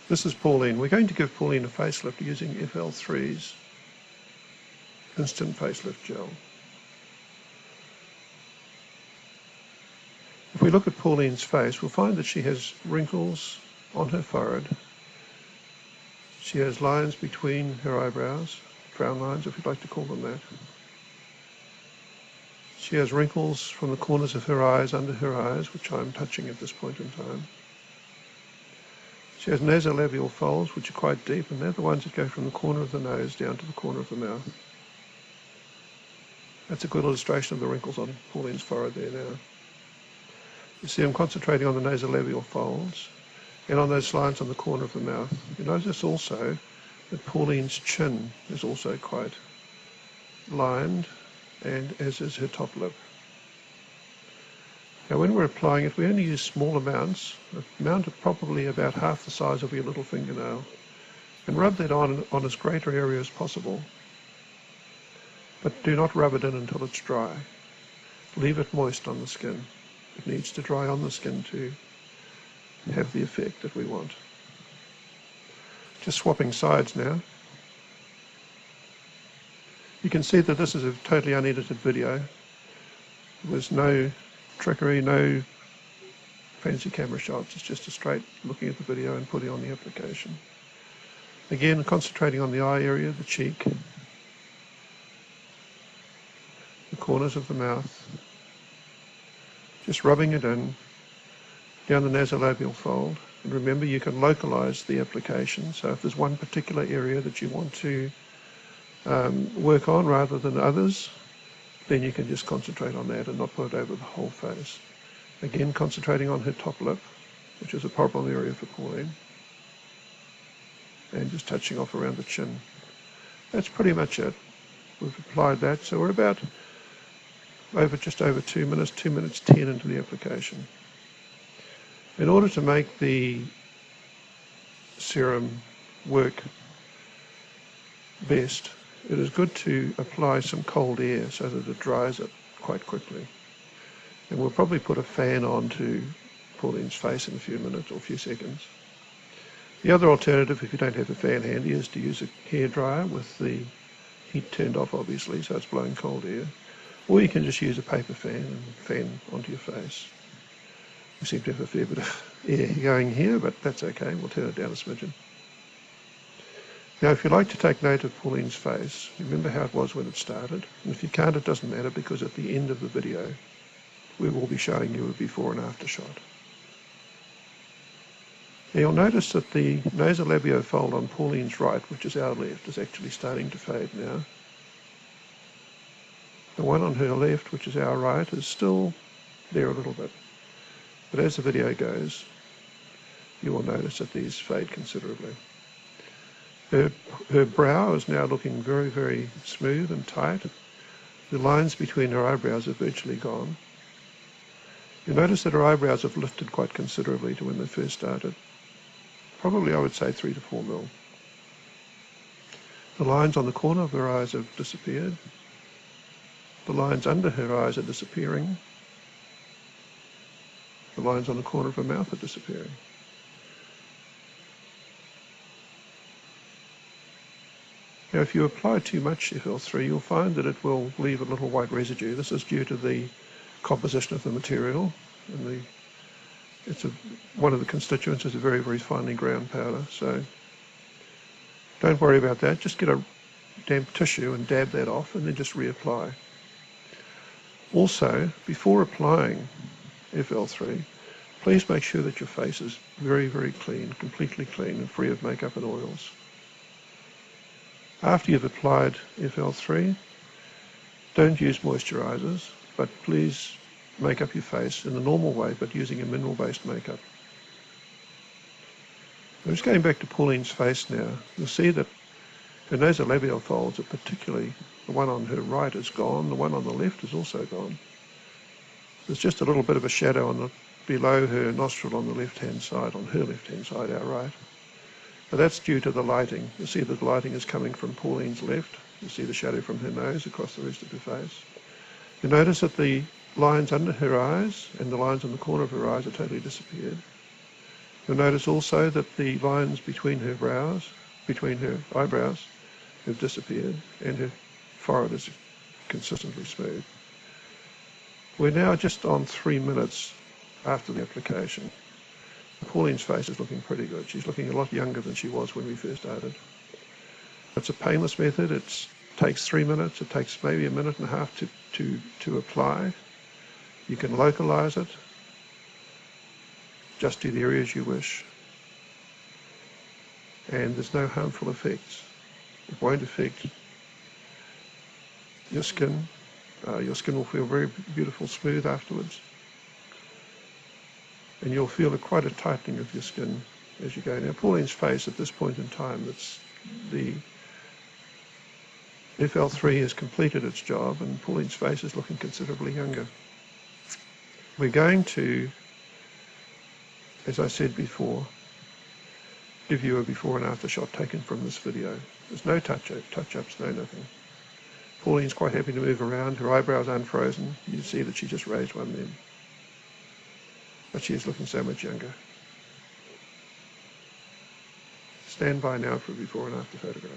This is Pauline. We're going to give Pauline a facelift using FL3's Instant Facelift Gel. If we look at Pauline's face, we'll find that she has wrinkles on her forehead. She has lines between her eyebrows, frown lines if you'd like to call them that. She has wrinkles from the corners of her eyes, under her eyes, which I'm touching at this point in time. She has nasolabial folds, which are quite deep, and they're the ones that go from the corner of the nose down to the corner of the mouth. That's a good illustration of the wrinkles on Pauline's forehead there now. You see I'm concentrating on the nasolabial folds and on those lines on the corner of the mouth. You notice also that Pauline's chin is also quite lined, and as is her top lip. Now when we're applying it, we only use small amounts, an amount of probably about half the size of your little fingernail, and rub that on as great an area as possible. But do not rub it in until it's dry. Leave it moist on the skin. It needs to dry on the skin to have the effect that we want. Just swapping sides now. You can see that this is a totally unedited video. There's no trickery, no fancy camera shots. It's just a straight looking at the video and putting on the application. Again, concentrating on the eye area, the cheek, the corners of the mouth. Just rubbing it in, down the nasolabial fold. And remember, you can localize the application. So if there's one particular area that you want to work on rather than others, then you can just concentrate on that and not put it over the whole face. Again, concentrating on her top lip, which is a problem area for Pauline, and just touching off around the chin. That's pretty much it. We've applied that, so we're about just over 2 minutes, 2 minutes 10 into the application. In order to make the serum work best, it is good to apply some cold air so that it dries it quite quickly. And we'll probably put a fan onto Pauline's face in a few minutes or a few seconds. The other alternative, if you don't have a fan handy, is to use a hairdryer with the heat turned off, obviously, so it's blowing cold air. Or you can just use a paper fan and fan onto your face. We seem to have a fair bit of air going here, but that's okay. We'll turn it down a smidgen. Now, if you like to take note of Pauline's face, remember how it was when it started. And if you can't, it doesn't matter, because at the end of the video, we will be showing you a before and after shot. Now, you'll notice that the nasolabial fold on Pauline's right, which is our left, is actually starting to fade now. The one on her left, which is our right, is still there a little bit. But as the video goes, you will notice that these fade considerably. Her brow is now looking very, very smooth and tight. The lines between her eyebrows are virtually gone. You'll notice that her eyebrows have lifted quite considerably to when they first started. Probably, I would say, 3 to 4 mil. The lines on the corner of her eyes have disappeared. The lines under her eyes are disappearing. The lines on the corner of her mouth are disappearing. Now, if you apply too much FL3, you'll find that it will leave a little white residue. This is due to the composition of the material, and one of the constituents is a very, very finely ground powder. So don't worry about that. Just get a damp tissue and dab that off, and then just reapply. Also, before applying FL3, please make sure that your face is very, very clean, completely clean and free of makeup and oils. After you've applied FL3, don't use moisturizers, but please make up your face in the normal way, but using a mineral-based makeup. I'm just going back to Pauline's face now. You'll see that her nasolabial folds are particularly, the one on her right is gone, the one on the left is also gone. There's just a little bit of a shadow below her nostril on the left-hand side, on her left-hand side, our right. But that's due to the lighting. You see that the lighting is coming from Pauline's left. You see the shadow from her nose across the rest of her face. You notice that the lines under her eyes and the lines on the corner of her eyes are totally disappeared. You'll notice also that the lines between her eyebrows, have disappeared, and her forehead is consistently smooth. We're now just on 3 minutes after the application. Pauline's face is looking pretty good. She's looking a lot younger than she was when we first started. It's a painless method. It takes 3 minutes. It takes maybe a minute and a half to apply. You can localize it just to the areas you wish. And there's no harmful effects. It won't affect your skin. Your skin will feel very beautiful, smooth afterwards. And you'll feel quite a tightening of your skin as you go. Now, Pauline's face at this point in time, the FL3 has completed its job, and Pauline's face is looking considerably younger. We're going to, as I said before, give you a before and after shot taken from this video. There's no touch-ups, no nothing. Pauline's quite happy to move around. Her eyebrows aren't frozen. You see that she just raised one then. But she is looking so much younger. Stand by now for a before and after photograph.